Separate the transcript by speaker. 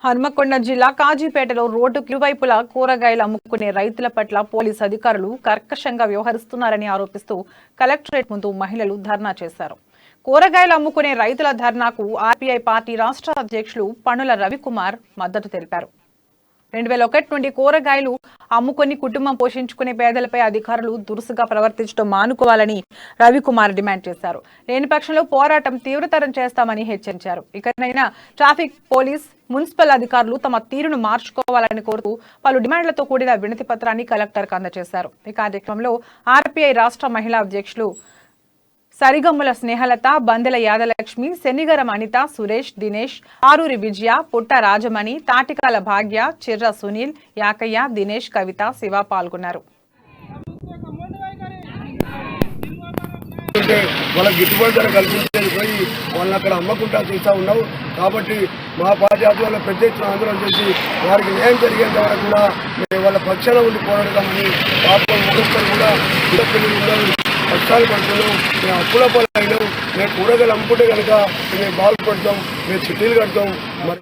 Speaker 1: హన్మకొండ జిల్లా కాజీపేటలో రోడ్డుకు ఇరువైపులా కూరగాయలు అమ్ముకునే రైతుల పట్ల పోలీసు అధికారులు కర్కశంగా వ్యవహరిస్తున్నారని ఆరోపిస్తూ కలెక్టరేట్ ముందు మహిళలు ధర్నా చేశారు. కూరగాయలు అమ్ముకునే రైతుల ధర్నాకు ఆర్పీఐ పార్టీ రాష్ట్ర అధ్యక్షులు పనుల రవికుమార్ మద్దతు తెలిపారు. 2001 నుండి కూరగాయలు అమ్ముకొని కుటుంబం పోషించుకునే పేదలపై అధికారులు దురుసుగా ప్రవర్తించడం మానుకోవాలని రవికుమార్ డిమాండ్ చేశారు. లేని పక్షంలో పోరాటం తీవ్రతరం చేస్తామని హెచ్చరించారు. ఇకనైనా ట్రాఫిక్, పోలీస్, మున్సిపల్ అధికారులు తమ తీరును మార్చుకోవాలని కోరుతూ పలు డిమాండ్లతో కూడిన వినతి పత్రాన్ని కలెక్టర్కు అందజేశారు. ఈ కార్యక్రమంలో ఆర్పీఐ రాష్ట్ర మహిళా అధ్యక్షులు సరిగమ్ముల స్నేహలత, బందెల యాదలక్ష్మి, శనిగరం అనిత, సురేష్, దినేష్, ఆరూరి విజయ, పుట్ట రాజమణి, తాటికాల భాగ్య, చిర్ర సునీల్, యాకయ్య, దినేష్, కవిత, శివ పాల్గొన్నారు.
Speaker 2: వాళ్ళకి గిట్టుబాటు ధర కల్పించేది పోయి వాళ్ళని అక్కడ అమ్మకుండా చూస్తూ ఉన్నావు. కాబట్టి మా పార్టీ ఆధ్వర్యంలో పెద్ద ఎత్తున ఆందోళన చేసి వారికి న్యాయం జరిగేంత వరకు కూడా మేము వాళ్ళ పక్షాన ఉండి పోరాడదామని పాపం ముఖస్థలు కూడా పిల్లలు ఉన్నారు, కష్టాలు పడుతున్నాం, మేము అప్పుల పాలైనాం, మేము కూరగాయలు అమ్ముకుంటే కనుక మేము బాగుపడతాం, మేము చిట్టీలు కడతాం. మరి